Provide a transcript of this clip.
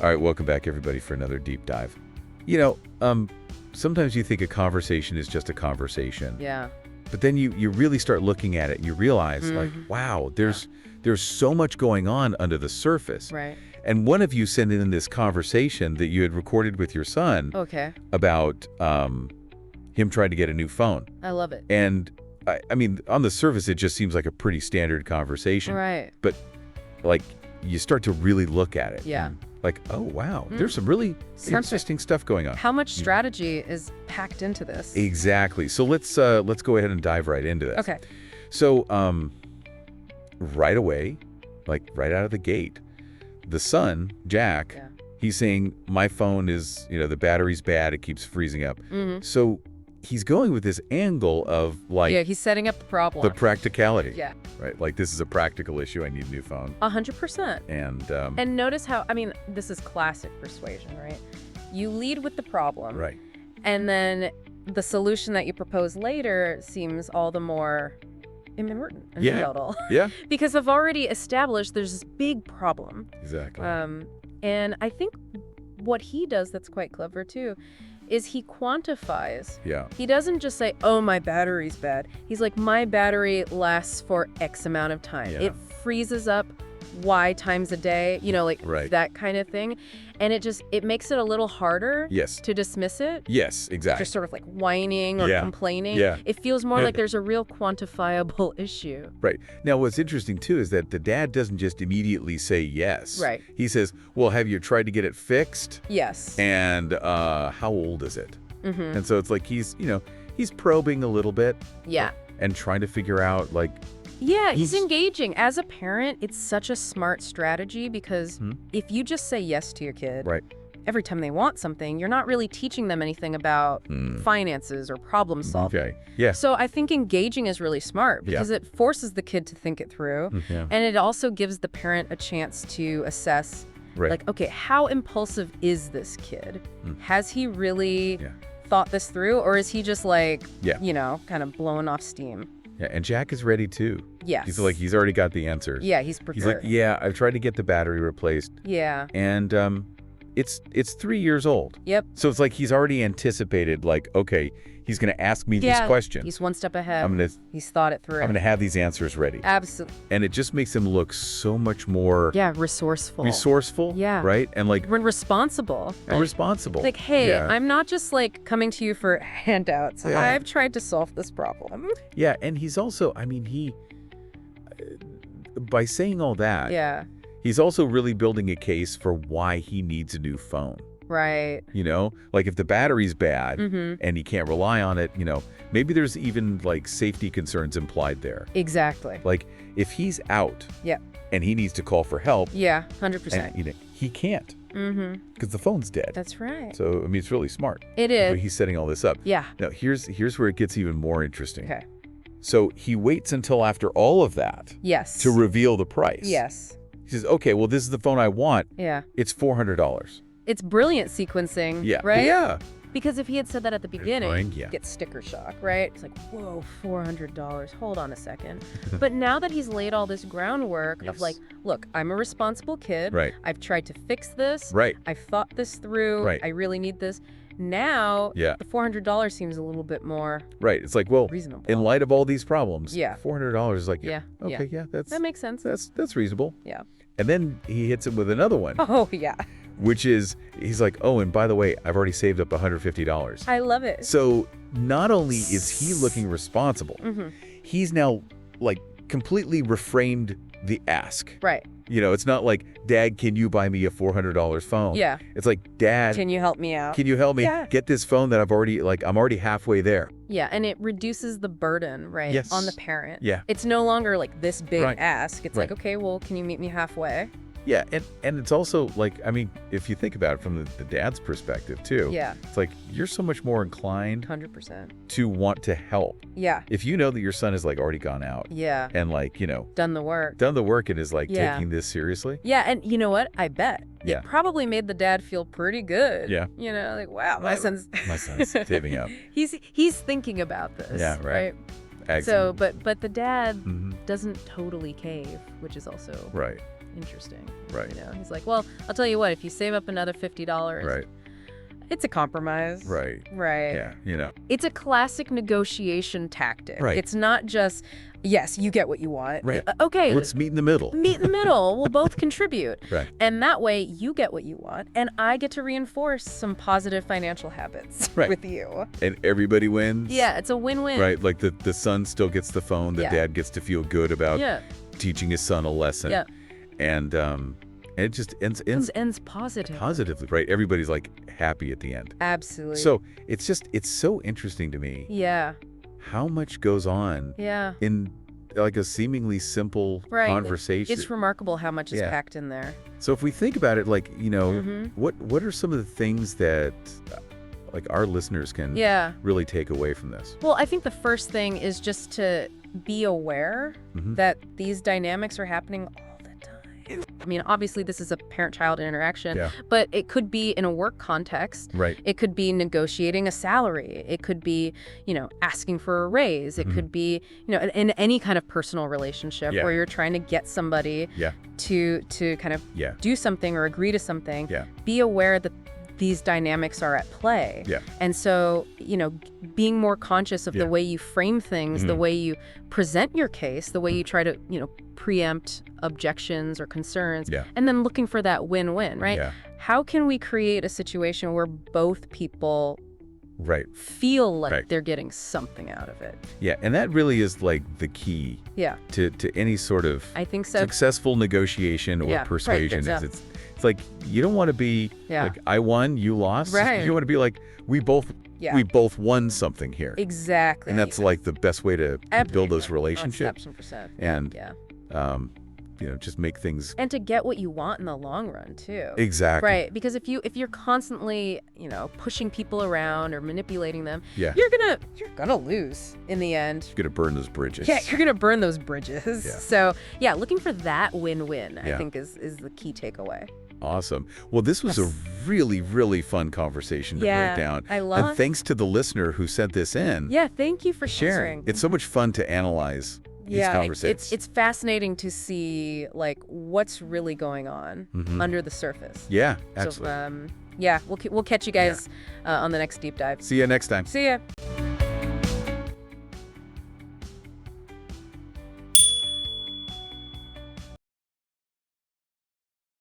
All right, welcome back, everybody, for another deep dive. You know, sometimes you think a conversation is just a conversation. Yeah. But then you really start looking at it, and you realize, like, wow, there's so much going on under the surface. Right. And one of you sent in this conversation that you had recorded with your son about him trying to get a new phone. I love it. And, I mean, on the surface, it just seems like a pretty standard conversation. Right. But, like, you start to really look at it. Yeah. And, like, oh, wow, there's some really interesting stuff going on. How much strategy is packed into this? Exactly. So let's go ahead and dive right into this. Okay. So right away, like right out of the gate, the son, Jack, he's saying, my phone is, the battery's bad, it keeps freezing up. So he's going with this angle of like... Yeah, he's setting up the problem. The practicality. Yeah. Right, like this is a practical issue, I need a new phone. 100%. And notice how, I mean, this is classic persuasion, right? You lead with the problem. Right. And then the solution that you propose later seems all the more important and pivotal. Yeah. Because I've already established there's this big problem. Exactly. And I think what he does that's quite clever too is he quantifies. Yeah. He doesn't just say, oh, my battery's bad. He's like, my battery lasts for X amount of time. Yeah. It freezes up Y times a day, like that kind of thing. And it makes it a little harder to dismiss it. Yes, exactly. Just sort of like whining or complaining. Yeah. It feels more like there's a real quantifiable issue. Right. Now, what's interesting, too, is that the dad doesn't just immediately say yes. Right. He says, well, have you tried to get it fixed? Yes. And how old is it? And so it's like he's probing a little bit. Yeah. And trying to figure out, like... Yeah, he's engaging. As a parent, it's such a smart strategy because if you just say yes to your kid every time they want something, you're not really teaching them anything about finances or problem solving. Okay, yeah. So I think engaging is really smart because it forces the kid to think it through. And it also gives the parent a chance to assess, like, okay, how impulsive is this kid? Has he really thought this through? Or is he just like, kind of blowing off steam? Yeah, and Jack is ready too. Yes. He's like, he's already got the answers. Yeah, he's prepared. He's like, yeah, I've tried to get the battery replaced. Yeah. And it's 3 years old. Yep. So it's like he's already anticipated, like, okay, he's going to ask me these questions. He's one step ahead. He's thought it through. I'm going to have these answers ready. Absolutely. And it just makes him look so much more... Yeah, resourceful. Resourceful. Yeah. Right? And like... Responsible. Right? Responsible. Like, hey, I'm not just like coming to you for handouts. Yeah. I've tried to solve this problem. Yeah, and he's also, I mean, by saying all that, he's also really building a case for why he needs a new phone. Right. Like if the battery's bad and he can't rely on it, maybe there's even like safety concerns implied there. Exactly. Like if he's out and he needs to call for help. Yeah, 100%. And, he can't because the phone's dead. That's right. So, I mean, it's really smart. It is. So he's setting all this up. Yeah. Now, here's where it gets even more interesting. Okay. So he waits until after all of that. Yes. To reveal the price. Yes. He says, okay, well, this is the phone I want. Yeah. It's $400. It's brilliant sequencing, Yeah. right? Yeah. Because if he had said that at the beginning, yeah. get sticker shock, right? It's like, whoa, $400. Hold on a second. But now that he's laid all this groundwork of like, look, I'm a responsible kid. Right. I've tried to fix this. Right. I've thought this through. Right. I really need this. Now, the $400 seems a little bit more It's like, well, reasonable. In light of all these problems, Yeah. $400 is like, okay, that makes sense. That's reasonable. Yeah. And then he hits him with another one. Oh, yeah. Which is, he's like, oh, and by the way, I've already saved up $150. I love it. So not only is he looking responsible, he's now like completely reframed the ask. Right. It's not like, Dad, can you buy me a $400 phone? Yeah. It's like, Dad, can you help me out? Can you help me get this phone that I'm already halfway there? Yeah, and it reduces the burden, right, on the parent. Yeah. It's no longer like this big ask. It's like, okay, well, can you meet me halfway? Yeah, and it's also like, I mean, if you think about it from the dad's perspective too, it's like you're so much more inclined 100% to want to help. Yeah. If you know that your son has like already gone out. Yeah. And like, done the work. And is like taking this seriously. Yeah, and you know what? I bet. Yeah. It probably made the dad feel pretty good. Yeah. Like, wow, my son's saving up. He's thinking about this. Yeah, right. So, but the dad doesn't totally cave, which is also interesting. Right. He's like, well, I'll tell you what, if you save up another $50, right. It's a compromise. Right. Right. Yeah, It's a classic negotiation tactic. Right. It's not just, yes, you get what you want. Right. Okay. Let's meet in the middle. Meet in the middle. We'll both contribute. Right. And that way you get what you want, and I get to reinforce some positive financial habits with you. And everybody wins. Yeah, it's a win-win. Right. Like the son still gets the phone. The dad gets to feel good about teaching his son a lesson. Yeah. And it just ends positively, right? Everybody's like happy at the end. Absolutely. So it's so interesting to me. Yeah. How much goes on in like a seemingly simple conversation. It's remarkable how much is packed in there. So if we think about it, like, what are some of the things that like our listeners can really take away from this? Well, I think the first thing is just to be aware that these dynamics are happening all the time. I mean, obviously this is a parent-child interaction, but it could be in a work context. Right. It could be negotiating a salary. It could be, asking for a raise. It could be, in any kind of personal relationship where you're trying to get somebody to kind of do something or agree to something. Be aware that these dynamics are at play. And so, being more conscious of the way you frame things, the way you present your case, the way you try to, preempt objections or concerns, and then looking for that win-win, right? How can we create a situation where both people feel like they're getting something out of it? Yeah, and that really is like the key to any sort of I think so. successful negotiation or persuasion. It's like you don't want to be like I won, you lost. Right. You want to be like we both won something here. Exactly. And that's like the best way to build those relationships. 1,000%. And just make things and to get what you want in the long run too. Exactly. Right, because if you're constantly, pushing people around or manipulating them, you're gonna lose in the end. You're gonna burn those bridges. Yeah, you're gonna burn those bridges. So looking for that win-win, I think is the key takeaway. Awesome. Well, this was a really, really fun conversation to break down. And thanks to the listener who sent this in. Yeah, thank you for sharing. It's so much fun to analyze these conversations. It's fascinating to see like what's really going on under the surface. Yeah, absolutely. So, we'll catch you guys on the next deep dive. See you next time. See ya.